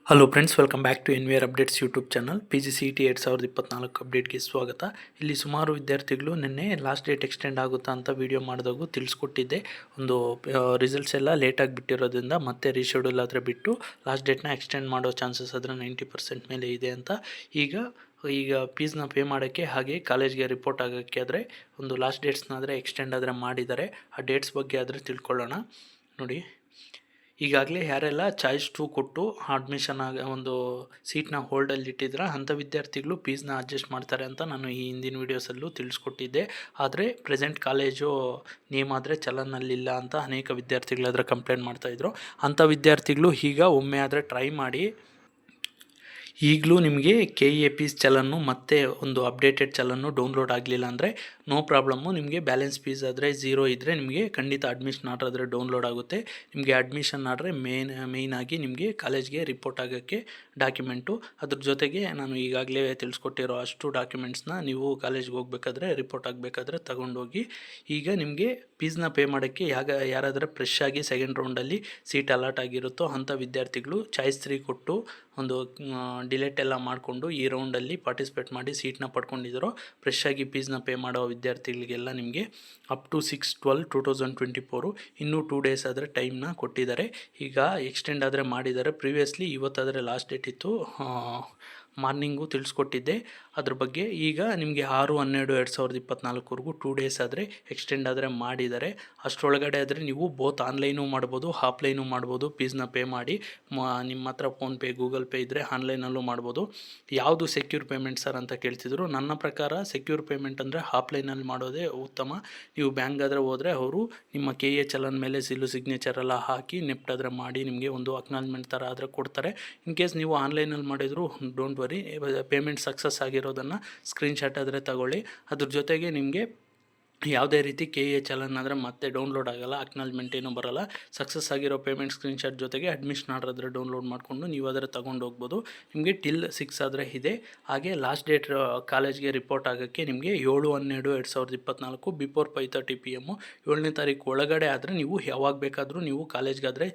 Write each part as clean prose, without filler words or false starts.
Hello friends, welcome back to NVR updates YouTube channel. PGCET 2024 ಅಪ್ಡೇಟ್ಗೆ ಸ್ವಾಗತ. ಇಲ್ಲಿ ಸುಮಾರು ವಿದ್ಯಾರ್ಥಿಗಳು ನಿನ್ನೆ ಲಾಸ್ಟ್ ಡೇಟ್ ಎಕ್ಸ್ಟೆಂಡ್ ಆಗುತ್ತಾ ಅಂತ ವಿಡಿಯೋ ಮಾಡಿದಾಗೂ ತಿಳಿಸ್ಕೊಟ್ಟಿದ್ದೆ. ಒಂದು ರಿಸಲ್ಟ್ಸ್ ಎಲ್ಲ ಲೇಟಾಗಿ ಬಿಟ್ಟಿರೋದ್ರಿಂದ ಮತ್ತೆ ರೀಶೆಡ್ಯೂಲ್ ಆದರೆ ಬಿಟ್ಟು ಲಾಸ್ಟ್ ಡೇಟ್ನ ಎಕ್ಸ್ಟೆಂಡ್ ಮಾಡೋ ಚಾನ್ಸಸ್ ಆದರೆ 90% ಮೇಲೆ ಇದೆ ಅಂತ. ಈಗ ಫೀಸ್ನ ಪೇ ಮಾಡೋಕ್ಕೆ ಹಾಗೆ ಕಾಲೇಜ್ಗೆ ರಿಪೋರ್ಟ್ ಆಗೋಕ್ಕೆ ಆದರೆ ಒಂದು ಲಾಸ್ಟ್ ಡೇಟ್ಸ್ನಾದರೆ ಎಕ್ಸ್ಟೆಂಡ್ ಆದರೆ ಮಾಡಿದ್ದಾರೆ. ಆ ಡೇಟ್ಸ್ ಬಗ್ಗೆ ಆದರೆ ತಿಳ್ಕೊಳ್ಳೋಣ. ನೋಡಿ, ಈಗಾಗಲೇ ಯಾರೆಲ್ಲ ಚಾಯ್ಸ್ 2 ಕೊಟ್ಟು ಅಡ್ಮಿಷನ್ ಒಂದು ಸೀಟ್ನ ಹೋಲ್ಡಲ್ಲಿ ಇಟ್ಟಿದ್ರೆ ಅಂಥ ವಿದ್ಯಾರ್ಥಿಗಳು ಫೀಸ್ನ ಅಡ್ಜಸ್ಟ್ ಮಾಡ್ತಾರೆ ಅಂತ ನಾನು ಈ ಹಿಂದಿನ ವೀಡಿಯೋಸಲ್ಲೂ ತಿಳಿಸ್ಕೊಟ್ಟಿದ್ದೆ. ಆದರೆ ಪ್ರೆಸೆಂಟ್ ಕಾಲೇಜು ನೇಮ್ ಆದರೆ ಚಲನಲ್ಲಿಲ್ಲ ಅಂತ ಅನೇಕ ವಿದ್ಯಾರ್ಥಿಗಳಾದರೆ ಕಂಪ್ಲೇಂಟ್ ಮಾಡ್ತಾಯಿದ್ರು. ಅಂಥ ವಿದ್ಯಾರ್ಥಿಗಳು ಈಗ ಒಮ್ಮೆ ಆದರೆ ಟ್ರೈ ಮಾಡಿ. ಈಗಲೂ ನಿಮಗೆ KEA ಚಲನ್ನು ಮತ್ತೆ ಒಂದು ಅಪ್ಡೇಟೆಡ್ ಚಲನ್ನು ಡೌನ್ಲೋಡ್ ಆಗಲಿಲ್ಲ ಅಂದರೆ ನೋ ಪ್ರಾಬ್ಲಮ್ಮು. ನಿಮಗೆ ಬ್ಯಾಲೆನ್ಸ್ ಫೀಸ್ ಆದರೆ 0 ಇದ್ದರೆ ನಿಮಗೆ ಖಂಡಿತ ಅಡ್ಮಿಷನ್ ಆರ್ಡ್ರ್ ಆದರೆ ಡೌನ್ಲೋಡ್ ಆಗುತ್ತೆ. ನಿಮಗೆ ಅಡ್ಮಿಷನ್ ಆರ್ಡ್ರೆ ಮೇಯ್ನಾಗಿ ನಿಮಗೆ ಕಾಲೇಜ್ಗೆ ರಿಪೋರ್ಟ್ ಆಗೋಕ್ಕೆ ಡಾಕ್ಯುಮೆಂಟು. ಅದ್ರ ಜೊತೆಗೆ ನಾನು ಈಗಾಗಲೇ ತಿಳಿಸ್ಕೊಟ್ಟಿರೋ ಅಷ್ಟು ಡಾಕ್ಯುಮೆಂಟ್ಸ್ನ ನೀವು ಕಾಲೇಜ್ಗೆ ಹೋಗ್ಬೇಕಾದ್ರೆ ರಿಪೋರ್ಟ್ ಆಗಬೇಕಾದ್ರೆ ತಗೊಂಡೋಗಿ. ಈಗ ನಿಮಗೆ ಫೀಸ್ನ ಪೇ ಮಾಡೋಕ್ಕೆ ಯಾರಾದರೂ ಫ್ರೆಶ್ ಆಗಿ ಸೆಕೆಂಡ್ ರೌಂಡಲ್ಲಿ ಸೀಟ್ ಅಲಾಟ್ ಆಗಿರುತ್ತೋ ಅಂಥ ವಿದ್ಯಾರ್ಥಿಗಳು ಚಾಯ್ಸ್ 3 ಕೊಟ್ಟು ಒಂದು ಡಿಲೇಟ್ ಎಲ್ಲ ಮಾಡಿಕೊಂಡು ಈ ರೌಂಡಲ್ಲಿ ಪಾರ್ಟಿಸಿಪೇಟ್ ಮಾಡಿ ಸೀಟ್ನ ಪಡ್ಕೊಂಡಿದ್ರು. ಫ್ರೆಶ್ ಆಗಿ ಫೀಸ್ನ ಪೇ ಮಾಡೋ ವಿದ್ಯಾರ್ಥಿಗಳಿಗೆಲ್ಲ ನಿಮಗೆ ಅಪ್ ಟು 6/12/2024 ಇನ್ನೂ 2 ಡೇಸ್ ಆದರೆ ಟೈಮ್ನ ಕೊಟ್ಟಿದ್ದಾರೆ. ಈಗ ಎಕ್ಸ್ಟೆಂಡ್ ಆದರೆ ಮಾಡಿದ್ದಾರೆ. ಪ್ರೀವಿಯಸ್ಲಿ ಇವತ್ತಾದರೆ ಲಾಸ್ಟ್ ಡೇಟ್ ಇತ್ತು, ಮಾರ್ನಿಂಗು ತಿಳಿಸ್ಕೊಟ್ಟಿದ್ದೆ ಅದ್ರ ಬಗ್ಗೆ. ಈಗ ನಿಮಗೆ 6/12/2024 2 ಡೇಸ್ ಆದರೆ ಎಕ್ಸ್ಟೆಂಡ್ ಆದರೆ ಮಾಡಿದ್ದಾರೆ. ಅಷ್ಟರೊಳಗಡೆ ಆದರೆ ನೀವು ಬೋತ್ ಆನ್ಲೈನು ಮಾಡ್ಬೋದು, ಆಫ್ಲೈನು ಮಾಡ್ಬೋದು. ಫೀಸ್ನ ಪೇ ಮಾಡಿ ನಿಮ್ಮ ಹತ್ರ ಫೋನ್ಪೇ ಗೂಗಲ್ ಪೇ ಇದ್ದರೆ ಆನ್ಲೈನಲ್ಲೂ ಮಾಡ್ಬೋದು. ಯಾವುದು ಸೆಕ್ಯೂರ್ ಪೇಮೆಂಟ್ ಸರ್ ಅಂತ ಕೇಳ್ತಿದ್ರು. ನನ್ನ ಪ್ರಕಾರ ಸೆಕ್ಯೂರ್ ಪೇಮೆಂಟ್ ಅಂದರೆ ಆಫ್ಲೈನಲ್ಲಿ ಮಾಡೋದೇ ಉತ್ತಮ. ನೀವು ಬ್ಯಾಂಕ್ಗಾದರೆ ಹೋದರೆ ಅವರು ನಿಮ್ಮ KEA ಚಲನ್ ಮೇಲೆ ಸಿಗ್ನೇಚರ್ ಎಲ್ಲ ಹಾಕಿ ನೆಫ್ಟ್ ಆದರೆ ಮಾಡಿ ನಿಮಗೆ ಒಂದು ಅಕ್ನಾಲಜ್ಮೆಂಟ್ ಥರ ಆದರೆ ಕೊಡ್ತಾರೆ. ಇನ್ ಕೇಸ್ ನೀವು ಆನ್ಲೈನಲ್ಲಿ ಮಾಡಿದ್ರು ಡೋಂಟ್ ವರಿ, ಪೇಮೆಂಟ್ ಸಕ್ಸಸ್ ಆಗಿರೋದನ್ನು ಸ್ಕ್ರೀನ್ಶಾಟ್ ಆದರೆ ತಗೊಳ್ಳಿ. ಅದ್ರ ಜೊತೆಗೆ ನಿಮಗೆ ಯಾವುದೇ ರೀತಿ KEA ಚಲನ್ ಆದರೆ ಮತ್ತೆ ಡೌನ್ಲೋಡ್ ಆಗೋಲ್ಲ, ಅಕ್ನಾಲಜ್ಮೆಂಟ್ ಏನೂ ಬರೋಲ್ಲ. ಸಕ್ಸಸ್ ಆಗಿರೋ ಪೇಮೆಂಟ್ ಸ್ಕ್ರೀನ್ಶಾಟ್ ಜೊತೆಗೆ ಅಡ್ಮಿಷನ್ ಆರ್ಡರ್ ಆದರೆ ಡೌನ್ಲೋಡ್ ಮಾಡಿಕೊಂಡು ನೀವು ಅದರ ತೊಗೊಂಡು ಹೋಗ್ಬೋದು. ನಿಮಗೆ ಟಿಲ್ 6 ಆದರೆ ಇದೆ. ಹಾಗೆ ಲಾಸ್ಟ್ ಡೇಟ್ ಕಾಲೇಜ್ಗೆ ರಿಪೋರ್ಟ್ ಆಗೋಕ್ಕೆ ನಿಮಗೆ 7/12/2024 ಬಿಫೋರ್ 5:30 PM 7ನೇ ತಾರೀಕು ಒಳಗಡೆ ಆದರೆ ನೀವು ಯಾವಾಗ ಬೇಕಾದರೂ ನೀವು ಕಾಲೇಜ್ಗಾದರೆ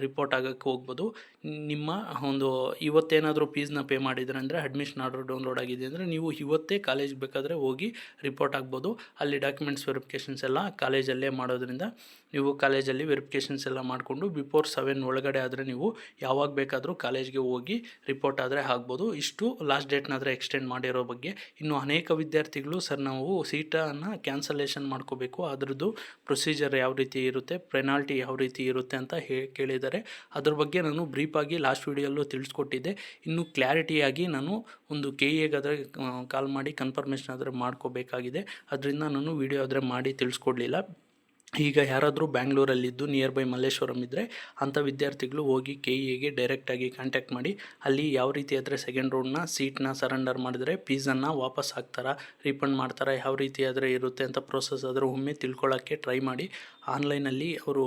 ರಿಪೋರ್ಟ್ ಆಗೋಕ್ಕೆ ಹೋಗ್ಬೋದು. ನಿಮ್ಮ ಒಂದು ಇವತ್ತೇನಾದರೂ ಫೀಸ್ನ ಪೇ ಮಾಡಿದ್ರೆ ಅಂದರೆ ಅಡ್ಮಿಷನ್ ಆರ್ಡರ್ ಡೌನ್ಲೋಡ್ ಆಗಿದೆ ಅಂದರೆ ನೀವು ಇವತ್ತೇ ಕಾಲೇಜ್ಗೆ ಬೇಕಾದರೆ ಹೋಗಿ ರಿಪೋರ್ಟ್ ಆಗ್ಬೋದು. ಅಲ್ಲಿ ಡಾಕ್ಯುಮೆಂಟ್ಸ್ ವೆರಿಫಿಕೇಷನ್ಸ್ ಎಲ್ಲ ಕಾಲೇಜಲ್ಲೇ ಮಾಡೋದ್ರಿಂದ ನೀವು ಕಾಲೇಜಲ್ಲಿ ವೆರಿಫಿಕೇಷನ್ಸ್ ಎಲ್ಲ ಮಾಡಿಕೊಂಡು ಬಿಫೋರ್ 7 ಒಳಗಡೆ ಆದರೆ ನೀವು ಯಾವಾಗ ಬೇಕಾದರೂ ಕಾಲೇಜ್ಗೆ ಹೋಗಿ ರಿಪೋರ್ಟ್ ಆದರೆ ಆಗ್ಬೋದು. ಇಷ್ಟು ಲಾಸ್ಟ್ ಡೇಟ್ನಾದರೆ ಎಕ್ಸ್ಟೆಂಡ್ ಮಾಡಿರೋ ಬಗ್ಗೆ. ಇನ್ನು ಅನೇಕ ವಿದ್ಯಾರ್ಥಿಗಳು ಸರ್ ನಾವು ಸೀಟನ್ನು ಕ್ಯಾನ್ಸಲೇಷನ್ ಮಾಡ್ಕೋಬೇಕು, ಅದರದ್ದು ಪ್ರೊಸೀಜರ್ ಯಾವ ರೀತಿ ಇರುತ್ತೆ, ಪೆನಾಲ್ಟಿ ಯಾವ ರೀತಿ ಇರುತ್ತೆ ಅಂತ ಕೇಳಿದ್ದಾರೆ. ಅದ್ರ ಬಗ್ಗೆ ನಾನು ಬ್ರೀಫಾಗಿ ಲಾಸ್ಟ್ ವೀಡಿಯೋಲ್ಲೂ ತಿಳಿಸ್ಕೊಟ್ಟಿದ್ದೆ. ಇನ್ನು ಕ್ಲಾರಿಟಿಯಾಗಿ ನಾನು ಒಂದು KEAಗಾದರೆ ಕಾಲ್ ಮಾಡಿ ಕನ್ಫರ್ಮೇಷನ್ ಆದರೆ ಮಾಡ್ಕೋಬೇಕಾಗಿದೆ. ಅದರಿಂದ ನಾನು ವಿಡಿಯೋ ಆದರೆ ಮಾಡಿ ತಿಳಿಸ್ಕೊಡ್ಲಿಲ್ಲ. ಈಗ ಯಾರಾದರೂ ಬ್ಯಾಂಗ್ಳೂರಲ್ಲಿದ್ದು ನಿಯರ್ ಬೈ ಮಲ್ಲೇಶ್ವರಂ ಇದ್ದರೆ ಅಂಥ ವಿದ್ಯಾರ್ಥಿಗಳು ಹೋಗಿ KEAಗೆ ಡೈರೆಕ್ಟಾಗಿ ಕಾಂಟ್ಯಾಕ್ಟ್ ಮಾಡಿ. ಅಲ್ಲಿ ಯಾವ ರೀತಿ ಆದರೆ ಸೆಕೆಂಡ್ ರೌಂಡ್ನ ಸೀಟ್ನ ಸರೆಂಡರ್ ಮಾಡಿದರೆ ಫೀಸನ್ನು ವಾಪಸ್ ಹಾಕ್ತಾರಾ, ರೀಫಂಡ್ ಮಾಡ್ತಾರಾ, ಯಾವ ರೀತಿ ಆದರೆ ಇರುತ್ತೆ ಅಂತ ಪ್ರೋಸೆಸ್ ಆದರೆ ಒಮ್ಮೆ ತಿಳ್ಕೊಳ್ಳೋಕ್ಕೆ ಟ್ರೈ ಮಾಡಿ. ಆನ್ಲೈನಲ್ಲಿ ಅವರು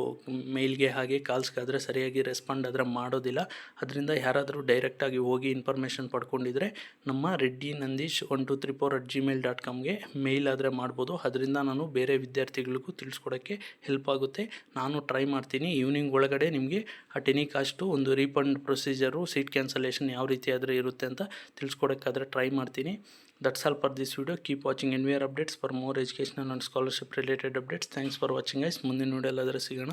ಮೇಲ್ಗೆ ಹಾಗೆ ಕಾಲ್ಸ್ಗಾದರೆ ಸರಿಯಾಗಿ ರೆಸ್ಪಾಂಡ್ ಆದರೆ ಮಾಡೋದಿಲ್ಲ. ಅದರಿಂದ ಯಾರಾದರೂ ಡೈರೆಕ್ಟಾಗಿ ಹೋಗಿ ಇನ್ಫಾರ್ಮೇಷನ್ ಪಡ್ಕೊಂಡಿದ್ರೆ ನಮ್ಮ reddy nandish1234@gmail.comಗೆ ಮೇಲ್ ಆದರೆ ಮಾಡ್ಬೋದು. ಅದರಿಂದ ನಾನು ಬೇರೆ ವಿದ್ಯಾರ್ಥಿಗಳಿಗೂ ತಿಳಿಸ್ಕೊಡೋಕ್ಕೆ ಹೆಲ್ಪ್ ಆಗುತ್ತೆ. ನಾನು ಟ್ರೈ ಮಾಡ್ತೀನಿ ಈವ್ನಿಂಗ್ ಒಳಗಡೆ ನಿಮಗೆ ಅಟ್ ಎನಿ ಕಾಸ್ಟು ಒಂದು ರೀಫಂಡ್ ಪ್ರೊಸೀಜರು, ಸೀಟ್ ಕ್ಯಾನ್ಸಲೇಷನ್ ಯಾವ ರೀತಿ ಆದರೆ ಇರುತ್ತೆ ಅಂತ ತಿಳಿಸ್ಕೊಡೋಕ್ಕಾದರೆ ಟ್ರೈ ಮಾಡ್ತೀನಿ. That's all for this video. Keep watching NVR updates for more educational and scholarship related updates. Thanks for watching guys. ಮುಂದಿನ ವಿಡಿಯೋಲ್ಲಾದರೆ ಸಿಗೋಣ.